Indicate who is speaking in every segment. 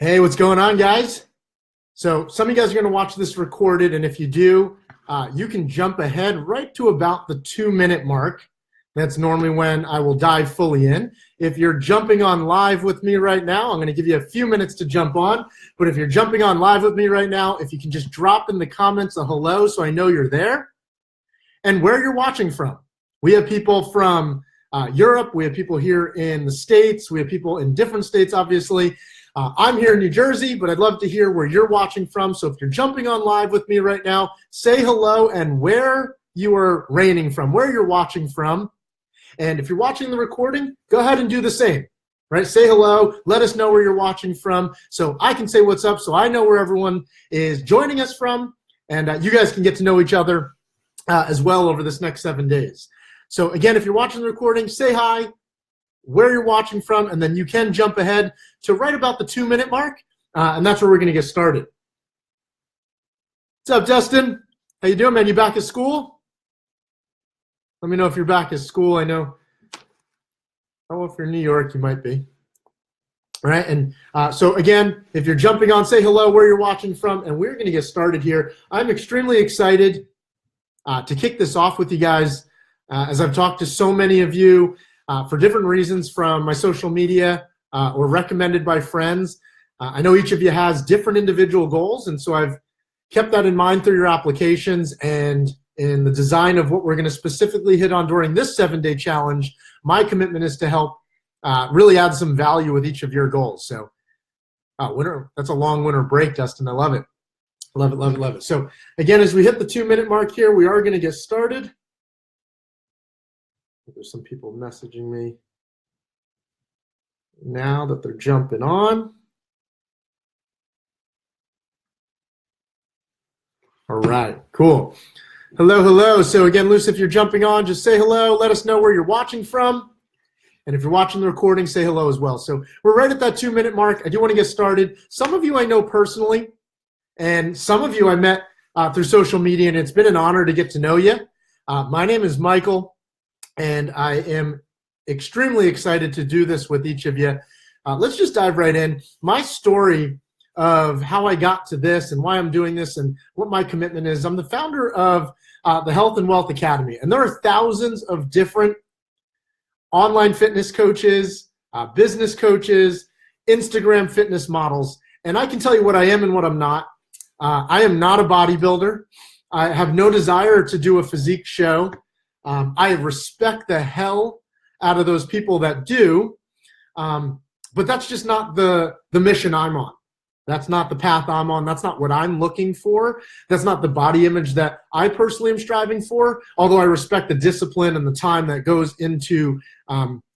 Speaker 1: Hey, what's going on, guys? So some of you guys are going to watch this recorded, and if you do, you can jump ahead right to about the 2-minute mark. That's normally when I will dive fully in. If you're jumping on live with me right now, I'm going to give you a few minutes to jump on. But if you're jumping on live with me right now, if you can just drop in the comments a hello so I know you're there and where you're watching from. We have people from Europe. We have people here in the States. We have people in different states, obviously. I'm here in New Jersey, but I'd love to hear where you're watching from. So if you're jumping on live with me right now, say hello and where you are reigning from, where you're watching from. And if you're watching the recording, go ahead and do the same, right? Say hello, let us know where you're watching from so I can say what's up, so I know where everyone is joining us from, and you guys can get to know each other as well over this next 7 days. So again, if you're watching the recording, say hi, where you're watching from, and then you can jump ahead to right about the 2-minute mark, and that's where we're going to get started. What's up, Dustin? How you doing, man? You back at school? Let me know if you're back at school. I know, if you're in New York, you might be. All right, and so again, if you're jumping on, say hello, where you're watching from, and we're going to get started here. I'm extremely excited to kick this off with you guys, as I've talked to so many of you for different reasons from my social media or recommended by friends. I know each of you has different individual goals, and so I've kept that in mind through your applications and in the design of what we're going to specifically hit on during this 7-day challenge. My commitment is to help really add some value with each of your goals. So that's a long winter break, Dustin. I love it. Love it, love it, love it. So again, as we hit the 2-minute mark here, we are going to get started. There's some people messaging me now that they're jumping on. All right, cool. Hello, hello. So again, Luce, if you're jumping on, just say hello. Let us know where you're watching from. And if you're watching the recording, say hello as well. So we're right at that 2-minute mark. I do want to get started. Some of you I know personally, and some of you I met through social media, and it's been an honor to get to know you. My name is Michael, and I am extremely excited to do this with each of you. Let's just dive right in. My story of how I got to this and why I'm doing this and what my commitment is. I'm the founder of the Health and Wealth Academy, and there are thousands of different online fitness coaches, business coaches, Instagram fitness models, and I can tell you what I am and what I'm not. I am not a bodybuilder. I have no desire to do a physique show. I respect the hell out of those people that do, but that's just not the mission I'm on. That's not the path I'm on. That's not what I'm looking for. That's not the body image that I personally am striving for, although I respect the discipline and the time that goes into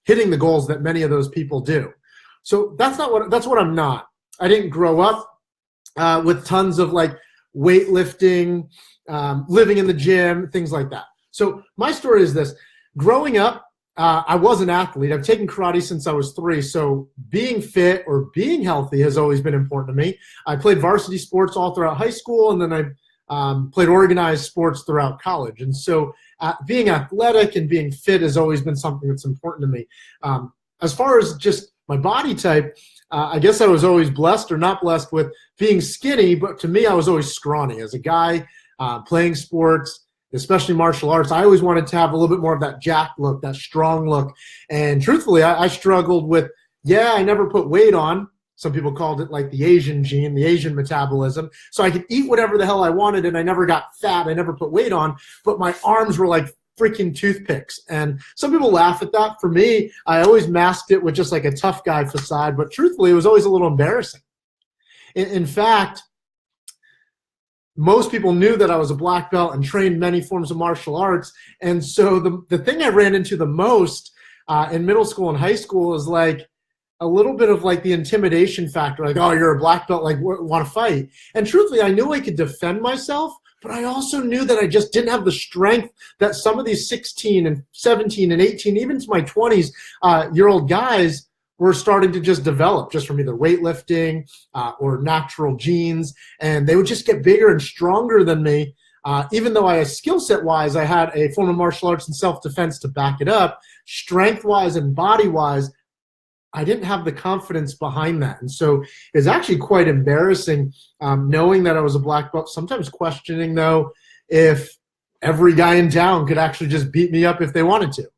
Speaker 1: hitting the goals that many of those people do. So that's what I'm not. I didn't grow up with tons of like weightlifting, living in the gym, things like that. So my story is this. Growing up, I was an athlete. I've taken karate since I was 3, so being fit or being healthy has always been important to me. I played varsity sports all throughout high school, and then I played organized sports throughout college. And so being athletic and being fit has always been something that's important to me. As far as just my body type, I guess I was always blessed or not blessed with being skinny, but to me, I was always scrawny. As a guy playing sports, especially martial arts, I always wanted to have a little bit more of that jack look, that strong look. And truthfully, I struggled with, I never put weight on. Some people called it like the Asian gene, the Asian metabolism. So I could eat whatever the hell I wanted, and I never got fat. I never put weight on, but my arms were like freaking toothpicks. And some people laugh at that. For me, I always masked it with just like a tough guy facade, but truthfully, it was always a little embarrassing. In fact, most people knew that I was a black belt and trained many forms of martial arts. And so the thing I ran into the most in middle school and high school is like a little bit of like the intimidation factor. Like, oh, you're a black belt, like want to fight. And truthfully, I knew I could defend myself, but I also knew that I just didn't have the strength that some of these 16 and 17 and 18, even to my 20s year old guys were starting to just develop just from either weightlifting or natural genes. And they would just get bigger and stronger than me. Even though skill set wise, I had a form of martial arts and self-defense to back it up, strength wise and body wise, I didn't have the confidence behind that. And so it's actually quite embarrassing knowing that I was a black belt, sometimes questioning, though, if every guy in town could actually just beat me up if they wanted to.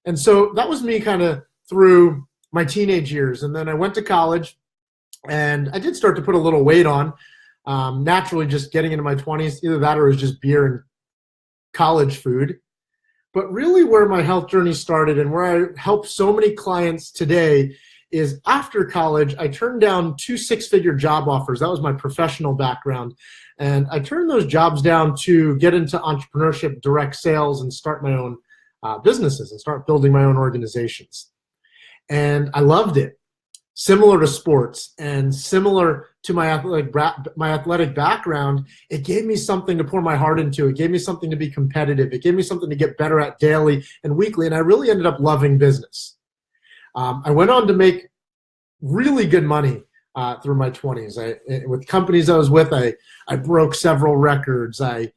Speaker 1: And so that was me kind of through my teenage years. And then I went to college, and I did start to put a little weight on, naturally just getting into my 20s. Either that or it was just beer and college food. But really where my health journey started and where I help so many clients today is after college, I turned down 2 six-figure job offers. That was my professional background. And I turned those jobs down to get into entrepreneurship, direct sales, and start my own businesses and start building my own organizations. And I loved it. Similar to sports and similar to my athletic background, it gave me something to pour my heart into. It gave me something to be competitive. It gave me something to get better at daily and weekly, and I really ended up loving business. I went on to make really good money through my 20s. With companies I was with, I broke several records. I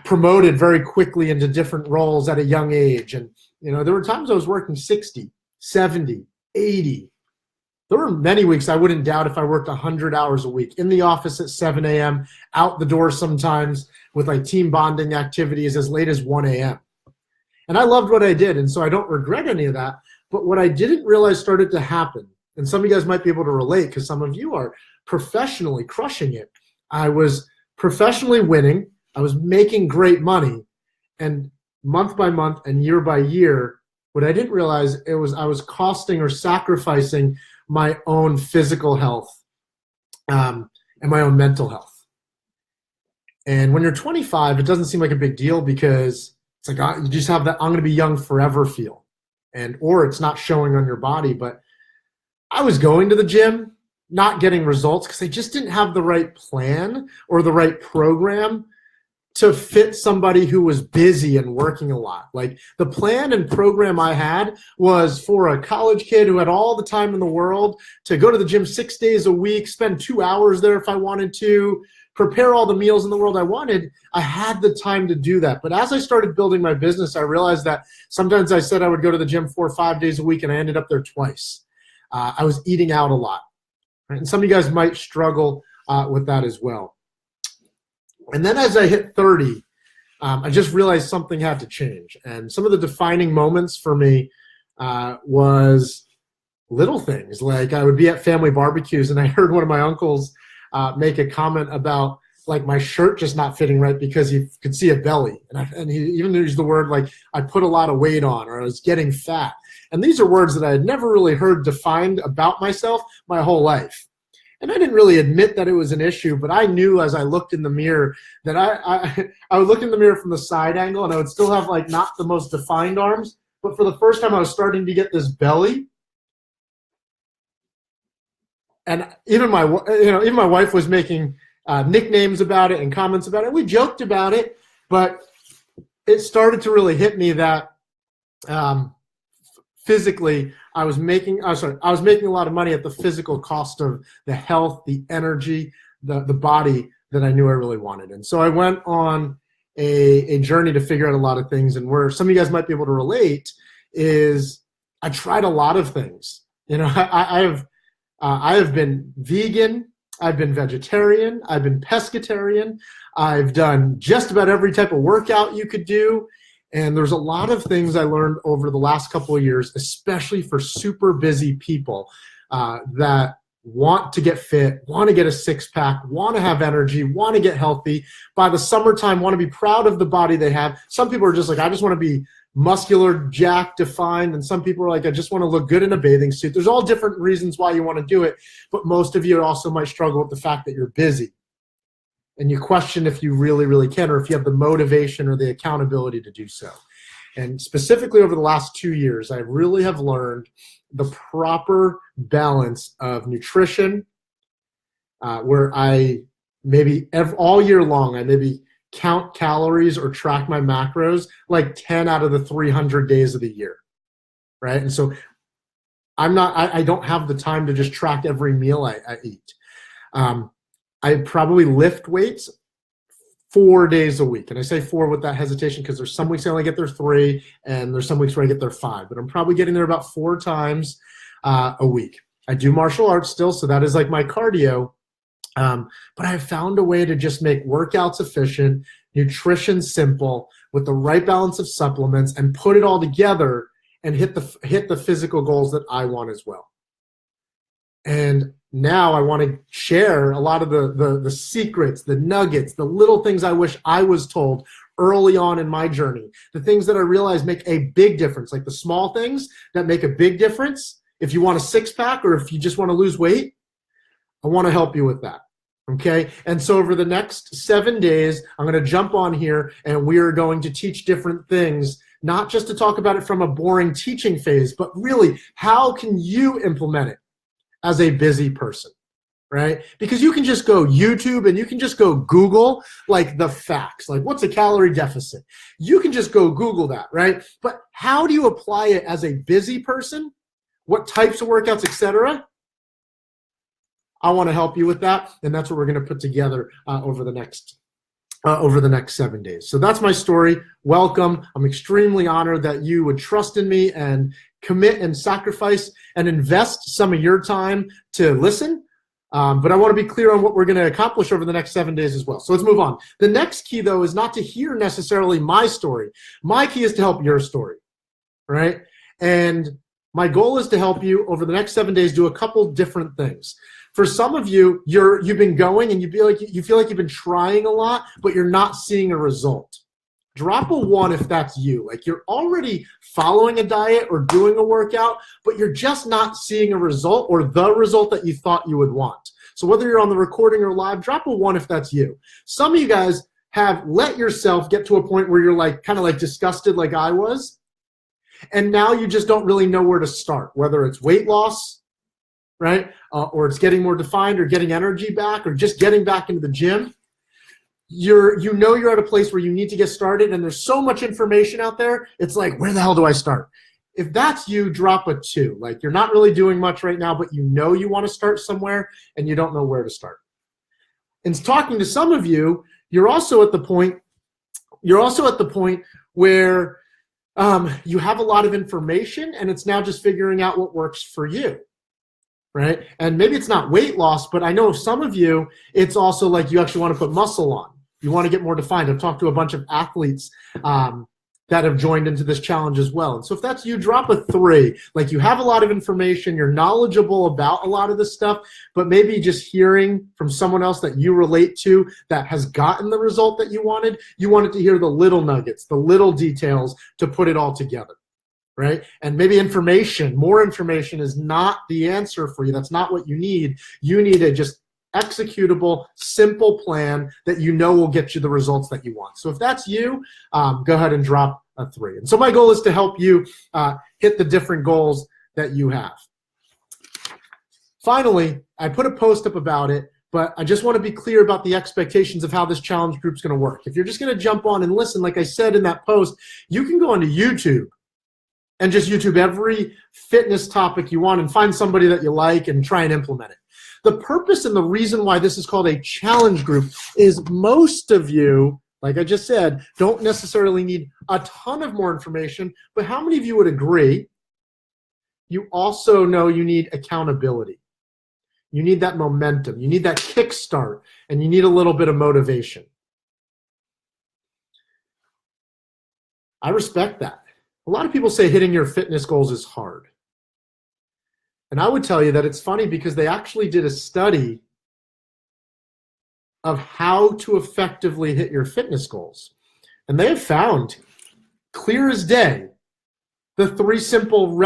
Speaker 1: promoted very quickly into different roles at a young age. And there were times I was working 60, 70, 80. There were many weeks I wouldn't doubt if I worked 100 hours a week, in the office at 7 a.m., out the door sometimes with like team bonding activities as late as 1 a.m. And I loved what I did, and so I don't regret any of that. But what I didn't realize started to happen, and some of you guys might be able to relate because some of you are professionally crushing it. I was professionally winning. I was making great money. And month by month and year by year, what I didn't realize I was costing or sacrificing my own physical health and my own mental health. And when you're 25, it doesn't seem like a big deal because it's like you just have that I'm going to be young forever feel, or it's not showing on your body. But I was going to the gym, not getting results because I just didn't have the right plan or the right program to fit somebody who was busy and working a lot. Like the plan and program I had was for a college kid who had all the time in the world to go to the gym 6 days a week, spend 2 hours there if I wanted to, prepare all the meals in the world I wanted. I had the time to do that. But as I started building my business, I realized that sometimes I said I would go to the gym 4 or 5 days a week and I ended up there twice. I was eating out a lot. Right? And some of you guys might struggle with that as well. And then as I hit 30, I just realized something had to change. And some of the defining moments for me was little things. Like I would be at family barbecues and I heard one of my uncles make a comment about like my shirt just not fitting right because he could see a belly. And he even used the word like I put a lot of weight on or I was getting fat. And these are words that I had never really heard defined about myself my whole life. And I didn't really admit that it was an issue, but I knew as I looked in the mirror that I would look in the mirror from the side angle and I would still have like not the most defined arms, but for the first time I was starting to get this belly. And even my wife was making nicknames about it and comments about it. We joked about it, but it started to really hit me that physically I was making a lot of money at the physical cost of the health, the energy, the body that I knew I really wanted. And so I went on a journey to figure out a lot of things. And where some of you guys might be able to relate is I tried a lot of things. I have been vegan, I've been vegetarian, I've been pescatarian, I've done just about every type of workout you could do. And there's a lot of things I learned over the last couple of years, especially for super busy people that want to get fit, want to get a six-pack, want to have energy, want to get healthy. By the summertime, want to be proud of the body they have. Some people are just like, I just want to be muscular, jacked, defined. And some people are like, I just want to look good in a bathing suit. There's all different reasons why you want to do it. But most of you also might struggle with the fact that you're busy. And you question if you really, really can, or if you have the motivation or the accountability to do so. And specifically over the last 2 years, I really have learned the proper balance of nutrition, where I maybe all year long, I maybe count calories or track my macros like 10 out of the 300 days of the year, right? And so I don't have the time to just track every meal I eat. I probably lift weights 4 days a week. And I say 4 with that hesitation because there's some weeks I only get there 3, and there's some weeks where I get there 5. But I'm probably getting there about 4 times a week. I do martial arts still, so that is like my cardio. But I've found a way to just make workouts efficient, nutrition simple, with the right balance of supplements, and put it all together and hit the physical goals that I want as well. And now I want to share a lot of the secrets, the nuggets, the little things I wish I was told early on in my journey, the things that I realize make a big difference, like the small things that make a big difference. If you want a 6-pack or if you just want to lose weight, I want to help you with that. Okay, and so over the next 7 days, I'm going to jump on here and we are going to teach different things, not just to talk about it from a boring teaching phase, but really, how can you implement it as a busy person, right? Because you can just go YouTube and you can just go Google like the facts, like what's a calorie deficit? You can just go Google that, right? But how do you apply it as a busy person? What types of workouts, etc.? I want to help you with that, and that's what we're going to put together over the next 7 days. So that's my story. Welcome. I'm extremely honored that you would trust in me and commit and sacrifice and invest some of your time to listen. But I want to be clear on what we're going to accomplish over the next 7 days as well. So let's move on. The next key, though, is not to hear necessarily my story. My key is to help your story, right? And my goal is to help you over the next 7 days do a couple different things. For some of you, you've been going and you feel like you've been trying a lot, but you're not seeing a result. Drop a 1 if that's you. Like you're already following a diet or doing a workout, but you're just not seeing a result or the result that you thought you would want. So whether you're on the recording or live, drop a 1 if that's you. Some of you guys have let yourself get to a point where you're like kind of like disgusted like I was, and now you just don't really know where to start, whether it's weight loss, right? Or it's getting more defined or getting energy back or just getting back into the gym. You're at a place where you need to get started and there's so much information out there. It's like, where the hell do I start? If that's you, drop a 2. Like you're not really doing much right now, but you know you want to start somewhere and you don't know where to start. And talking to some of you, you're also at the point where you have a lot of information and it's now just figuring out what works for you. Right? And maybe it's not weight loss, but I know some of you, it's also like you actually want to put muscle on. You want to get more defined. I've talked to a bunch of athletes that have joined into this challenge as well. And so if that's you, drop a 3. Like you have a lot of information, you're knowledgeable about a lot of this stuff, but maybe just hearing from someone else that you relate to that has gotten the result that you wanted to hear the little nuggets, the little details to put it all together. Right? And maybe more information is not the answer for you. That's not what you need. You need a just executable, simple plan that you know will get you the results that you want. So if that's you, go ahead and drop a 3. And so my goal is to help you hit the different goals that you have. Finally, I put a post up about it, but I just want to be clear about the expectations of how this challenge group is going to work. If you're just going to jump on and listen, like I said in that post, you can go onto YouTube and just YouTube every fitness topic you want and find somebody that you like and try and implement it. The purpose and the reason why this is called a challenge group is most of you, like I just said, don't necessarily need a ton of more information, but how many of you would agree you also know you need accountability? You need that momentum. You need that kickstart, and you need a little bit of motivation. I respect that. A lot of people say hitting your fitness goals is hard. And I would tell you that it's funny because they actually did a study of how to effectively hit your fitness goals. And they have found, clear as day, the 3 simple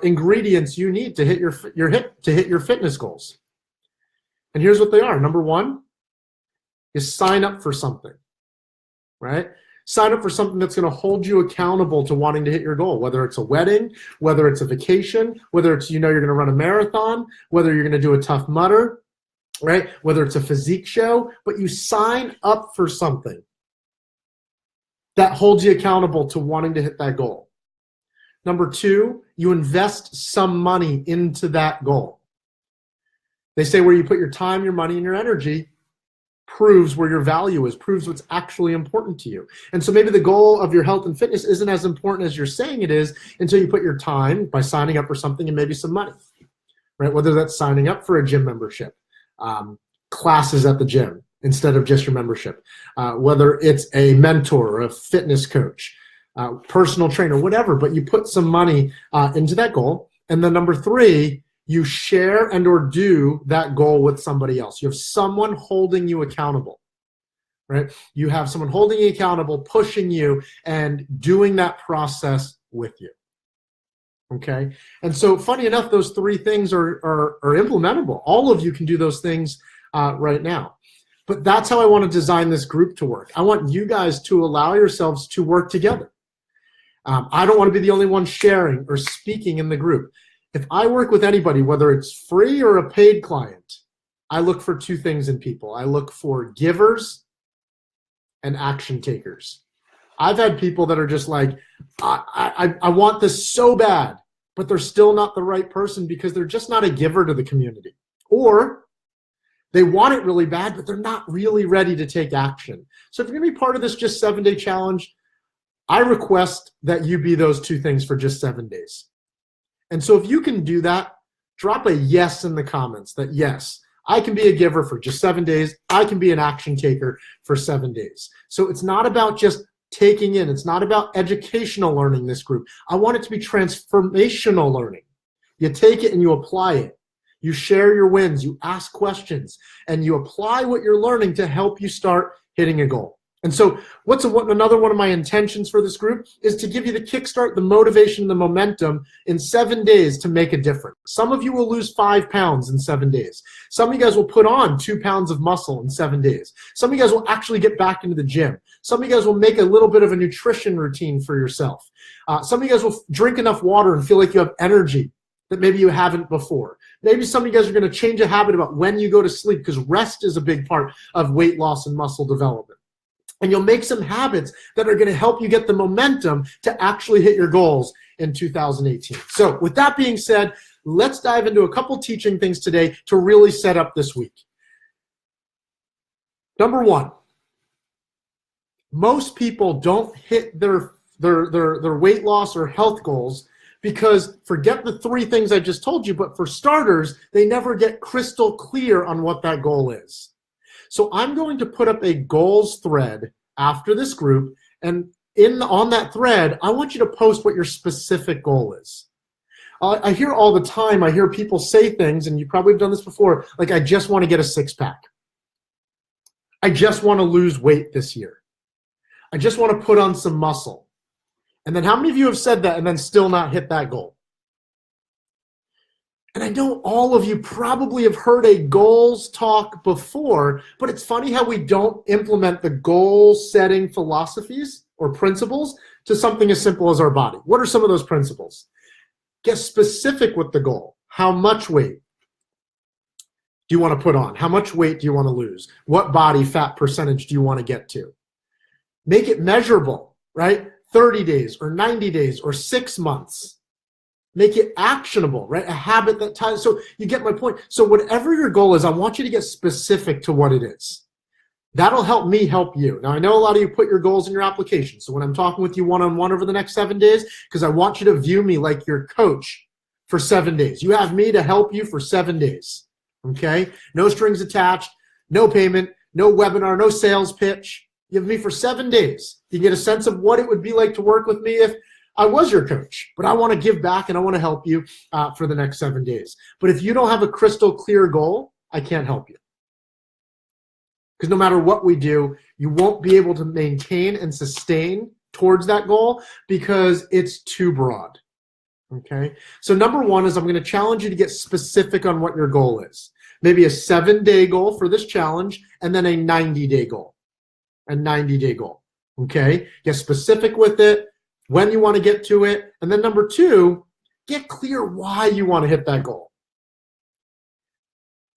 Speaker 1: ingredients you need to hit your fitness goals. And here's what they are. Number 1 is sign up for something, right? Sign up for something that's going to hold you accountable to wanting to hit your goal, whether it's a wedding, whether it's a vacation, whether it's you're going to run a marathon, whether you're going to do a Tough Mudder, right? Whether it's a physique show, but you sign up for something that holds you accountable to wanting to hit that goal. Number 2, you invest some money into that goal. They say where you put your time, your money, and your energy, proves where your value is, proves what's actually important to you. And so maybe the goal of your health and fitness isn't as important as you're saying it is until you put your time by signing up for something and maybe some money, right? Whether that's signing up for a gym membership, classes at the gym instead of just your membership, whether it's a mentor or a fitness coach, personal trainer, whatever, but you put some money into that goal. And then number 3, you share and or do that goal with somebody else. You have someone holding you accountable, right? You have someone holding you accountable, pushing you, and doing that process with you, okay? And so funny enough, those 3 things are implementable. All of you can do those things right now. But that's how I want to design this group to work. I want you guys to allow yourselves to work together. I don't want to be the only one sharing or speaking in the group. If I work with anybody, whether it's free or a paid client, I look for 2 things in people. I look for givers and action takers. I've had people that are just like, I want this so bad, but they're still not the right person because they're just not a giver to the community. Or they want it really bad, but they're not really ready to take action. So if you're going to be part of this Just 7 Day Challenge, I request that you be those 2 things for just 7 days. And so if you can do that, drop a yes in the comments that yes, I can be a giver for just 7 days. I can be an action taker for 7 days. So it's not about just taking in. It's not about educational learning, this group. I want it to be transformational learning. You take it and you apply it. You share your wins. You ask questions. And you apply what you're learning to help you start hitting a goal. And so another one of my intentions for this group is to give you the kickstart, the motivation, the momentum in 7 days to make a difference. Some of you will lose 5 pounds in 7 days. Some of you guys will put on 2 pounds of muscle in 7 days. Some of you guys will actually get back into the gym. Some of you guys will make a little bit of a nutrition routine for yourself. Some of you guys will drink enough water and feel like you have energy that maybe you haven't before. Maybe some of you guys are going to change a habit about when you go to sleep because rest is a big part of weight loss and muscle development. And you'll make some habits that are going to help you get the momentum to actually hit your goals in 2018. So with that being said, let's dive into a couple teaching things today to really set up this week. Number 1, most people don't hit their weight loss or health goals because forget the 3 things I just told you, but for starters, they never get crystal clear on what that goal is. So I'm going to put up a goals thread after this group, and on that thread, I want you to post what your specific goal is. I hear all the time, I hear people say things, and you probably have done this before, like, I just want to get a 6-pack. I just want to lose weight this year. I just want to put on some muscle. And then how many of you have said that and then still not hit that goal? And I know all of you probably have heard a goals talk before, but it's funny how we don't implement the goal-setting philosophies or principles to something as simple as our body. What are some of those principles? Get specific with the goal. How much weight do you want to put on? How much weight do you want to lose? What body fat percentage do you want to get to? Make it measurable, right? 30 days or 90 days or 6 months. Make it actionable, right? A habit that ties. So you get my point. So whatever your goal is, I want you to get specific to what it is. That'll help me help you. Now, I know a lot of you put your goals in your application. So when I'm talking with you one-on-one over the next 7 days, because I want you to view me like your coach for 7 days. You have me to help you for 7 days, okay? No strings attached, no payment, no webinar, no sales pitch. You have me for 7 days. You get a sense of what it would be like to work with me if I was your coach, but I want to give back and I want to help you for the next 7 days. But if you don't have a crystal clear goal, I can't help you. Because no matter what we do, you won't be able to maintain and sustain towards that goal because it's too broad. Okay? So number 1 is I'm going to challenge you to get specific on what your goal is. Maybe a 7-day goal for this challenge and then a 90-day goal. A 90-day goal. Okay? Get specific with it. When you want to get to it. And then number 2, get clear why you want to hit that goal.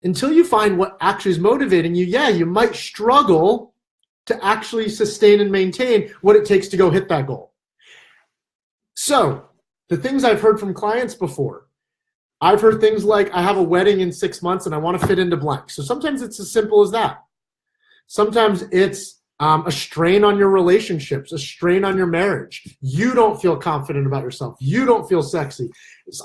Speaker 1: Until you find what actually is motivating you, yeah, you might struggle to actually sustain and maintain what it takes to go hit that goal. So the things I've heard from clients before, I've heard things like, I have a wedding in 6 months and I want to fit into blank. So sometimes it's as simple as that. Sometimes it's a strain on your relationships, a strain on your marriage. You don't feel confident about yourself. You don't feel sexy.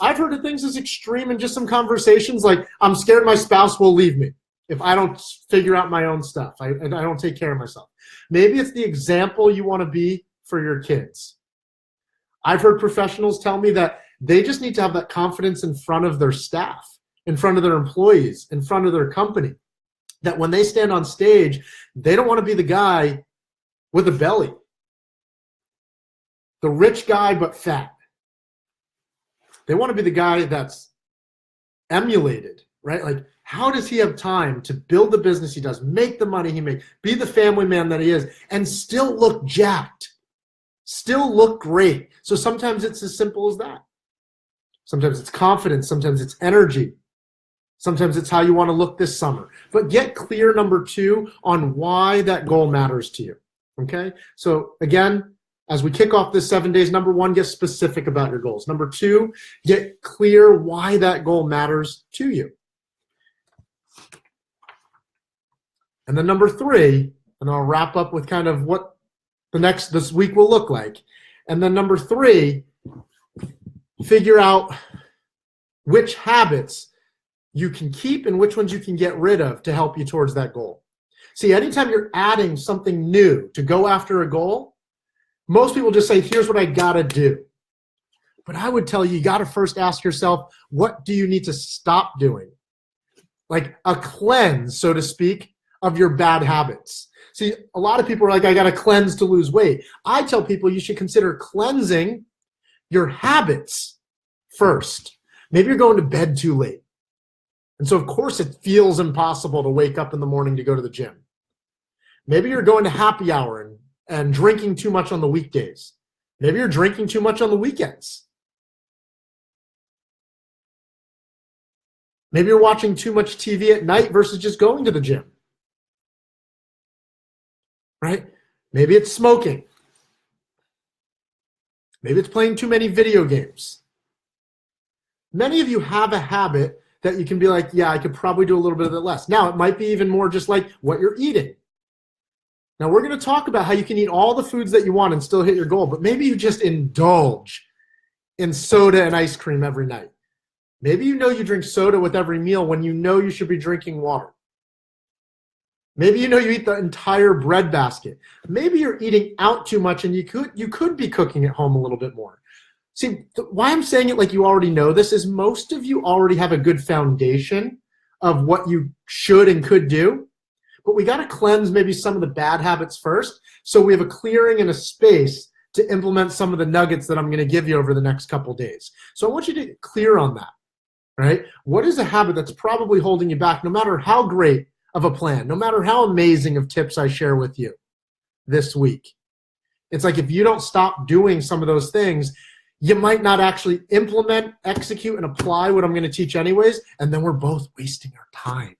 Speaker 1: I've heard of things as extreme in just some conversations like, I'm scared my spouse will leave me if I don't figure out my own stuff, and I don't take care of myself. Maybe it's the example you want to be for your kids. I've heard professionals tell me that they just need to have that confidence in front of their staff, in front of their employees, in front of their company, that when they stand on stage, they don't want to be the guy with a belly, the rich guy but fat. They want to be the guy that's emulated, right? Like, how does he have time to build the business he does, make the money he makes, be the family man that he is, and still look jacked, still look great? So sometimes it's as simple as that. Sometimes it's confidence, sometimes it's energy, sometimes it's how you want to look this summer. But get clear, number 2, on why that goal matters to you, okay? So again, as we kick off this 7 days, number 1, get specific about your goals. Number 2, get clear why that goal matters to you. And then number 3, and I'll wrap up with kind of what this week will look like. And then number 3, figure out which habits you can keep and which ones you can get rid of to help you towards that goal. See, anytime you're adding something new to go after a goal, most people just say, here's what I gotta do. But I would tell you, you gotta first ask yourself, what do you need to stop doing? Like a cleanse, so to speak, of your bad habits. See, a lot of people are like, I gotta cleanse to lose weight. I tell people you should consider cleansing your habits first. Maybe you're going to bed too late. And so of course it feels impossible to wake up in the morning to go to the gym. Maybe you're going to happy hour and drinking too much on the weekdays. Maybe you're drinking too much on the weekends. Maybe you're watching too much TV at night versus just going to the gym. Right? Maybe it's smoking. Maybe it's playing too many video games. Many of you have a habit that you can be like, yeah, I could probably do a little bit of it less. Now, it might be even more just like what you're eating. Now, we're going to talk about how you can eat all the foods that you want and still hit your goal, but maybe you just indulge in soda and ice cream every night. Maybe you know you drink soda with every meal when you know you should be drinking water. Maybe you know you eat the entire bread basket. Maybe you're eating out too much and you could be cooking at home a little bit more. See, why I'm saying it like you already know this is most of you already have a good foundation of what you should and could do, but we got to cleanse maybe some of the bad habits first so we have a clearing and a space to implement some of the nuggets that I'm going to give you over the next couple days. So I want you to get clear on that, right? What is a habit that's probably holding you back no matter how great of a plan, no matter how amazing of tips I share with you this week? It's like if you don't stop doing some of those things, you might not actually implement, execute, and apply what I'm going to teach anyways, and then we're both wasting our time.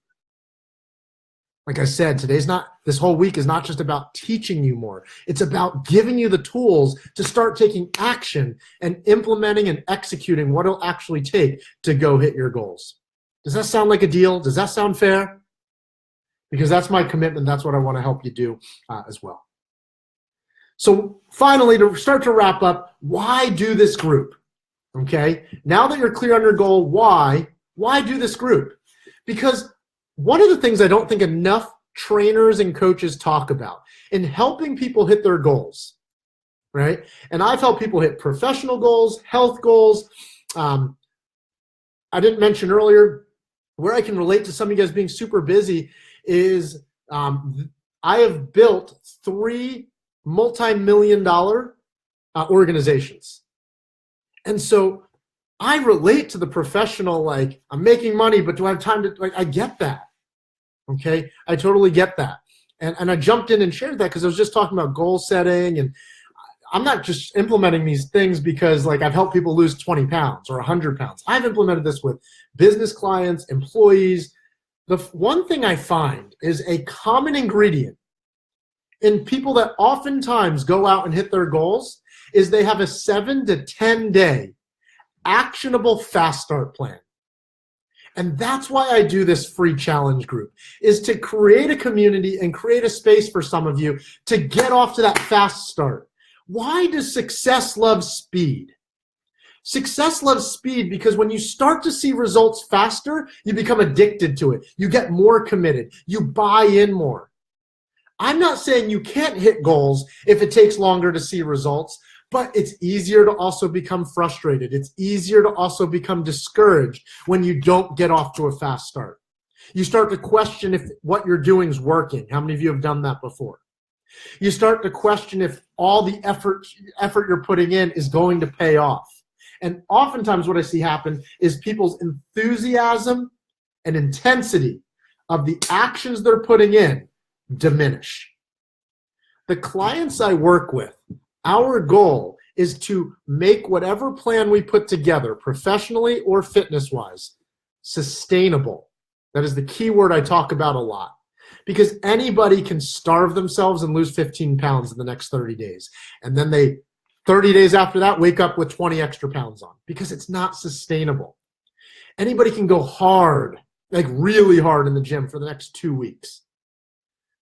Speaker 1: Like I said, this whole week is not just about teaching you more. It's about giving you the tools to start taking action and implementing and executing what it'll actually take to go hit your goals. Does that sound like a deal? Does that sound fair? Because that's my commitment. That's what I want to help you do as well. So finally, to start to wrap up, why do this group? Okay, now that you're clear on your goal, why do this group? Because one of the things I don't think enough trainers and coaches talk about in helping people hit their goals, right? And I've helped people hit professional goals, health goals. I didn't mention earlier, where I can relate to some of you guys being super busy is I have built 3 multi-million-dollar organizations. And so I relate to the professional, like, I'm making money, but do I have time to, like, I get that, okay? I totally get that. And I jumped in and shared that because I was just talking about goal setting, and I'm not just implementing these things because, like, I've helped people lose 20 pounds or 100 pounds. I've implemented this with business clients, employees. The one thing I find is a common ingredient in people that oftentimes go out and hit their goals is they have a 7 to 10 day actionable fast start plan. And that's why I do this free challenge group, is to create a community and create a space for some of you to get off to that fast start. Why does success love speed? Success loves speed because when you start to see results faster, you become addicted to it. You get more committed. You buy in more. I'm not saying you can't hit goals if it takes longer to see results, but it's easier to also become frustrated. It's easier to also become discouraged when you don't get off to a fast start. You start to question if what you're doing is working. How many of you have done that before? You start to question if all the effort you're putting in is going to pay off. And oftentimes what I see happen is people's enthusiasm and intensity of the actions they're putting in diminish. The clients I work with, our goal is to make whatever plan we put together, professionally or fitness-wise, sustainable. That is the key word I talk about a lot. Because anybody can starve themselves and lose 15 pounds in the next 30 days. And then 30 days after that, wake up with 20 extra pounds on because it's not sustainable. Anybody can go hard, like really hard in the gym for the next 2 weeks,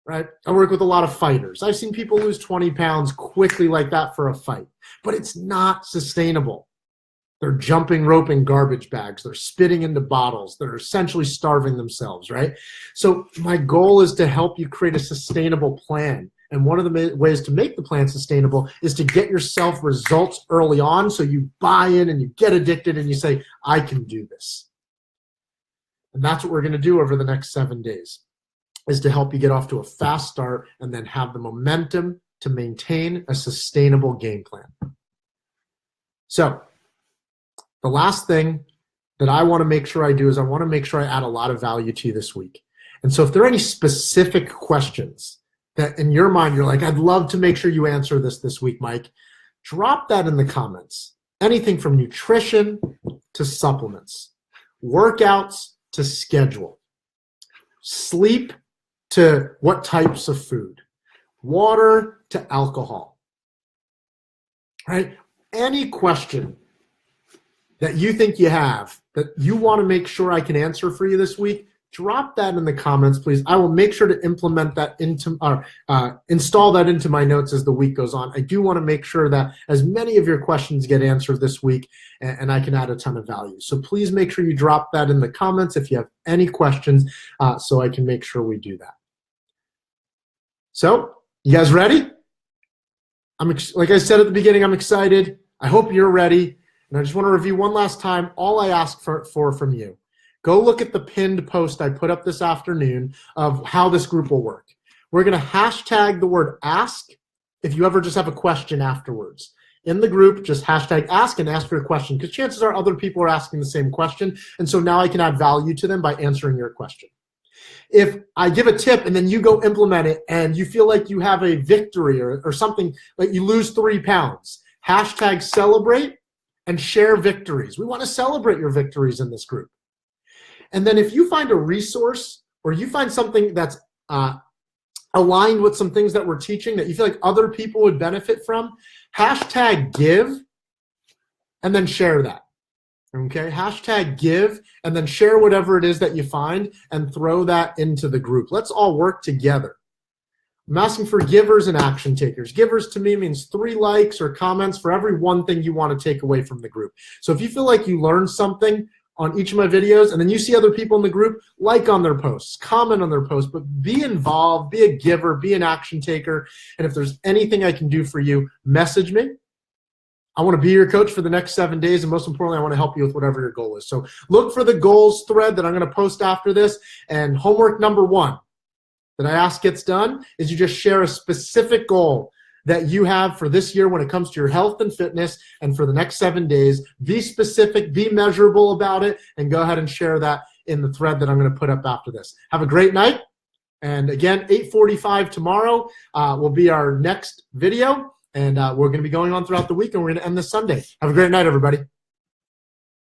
Speaker 1: right? I work with a lot of fighters. I've seen people lose 20 pounds quickly like that for a fight, but it's not sustainable. They're jumping rope in garbage bags. They're spitting into bottles. They're essentially starving themselves, right? So my goal is to help you create a sustainable plan. And one of the ways to make the plan sustainable is to get yourself results early on so you buy in and you get addicted and you say, I can do this. And that's what we're going to do over the next 7 days, is to help you get off to a fast start and then have the momentum to maintain a sustainable game plan. So the last thing that I want to make sure I do is I want to make sure I add a lot of value to you this week. And so if there are any specific questions that in your mind you're like, I'd love to make sure you answer this week, Mike, drop that in the comments. Anything from nutrition to supplements, workouts to schedule, sleep to what types of food, water to alcohol, right? Any question that you think you have that you want to make sure I can answer for you this week, drop that in the comments, please. I will make sure to implement that install that into my notes as the week goes on. I do want to make sure that as many of your questions get answered this week and I can add a ton of value. So please make sure you drop that in the comments if you have any questions so I can make sure we do that. So, you guys ready? Like I said at the beginning, I'm excited. I hope you're ready. And I just want to review one last time all I ask for from you. Go look at the pinned post I put up this afternoon of how this group will work. We're going to hashtag the word ask if you ever just have a question afterwards. In the group, just hashtag ask and ask your question because chances are other people are asking the same question. And so now I can add value to them by answering your question. If I give a tip and then you go implement it and you feel like you have a victory or something, like you lose 3 pounds, hashtag celebrate and share victories. We want to celebrate your victories in this group. And then if you find a resource or you find something that's aligned with some things that we're teaching that you feel like other people would benefit from, hashtag give and then share that. Okay, hashtag give and then share whatever it is that you find and throw that into the group. Let's all work together. I'm asking for givers and action takers. Givers to me means 3 likes or comments for every one thing you want to take away from the group. So if you feel like you learned something on each of my videos and then you see other people in the group, like on their posts, comment on their posts, but be involved, be a giver, be an action taker. And if there's anything I can do for you, message me. I want to be your coach for the next 7 days, and most importantly, I want to help you with whatever your goal is. So look for the goals thread that I'm going to post after this, and homework number 1 that I ask gets done is you just share a specific goal that you have for this year when it comes to your health and fitness and for the next 7 days. Be specific, be measurable about it, and go ahead and share that in the thread that I'm going to put up after this. Have a great night. And again, 8:45 tomorrow will be our next video. And we're going to be going on throughout the week, and we're going to end this Sunday. Have a great night, everybody.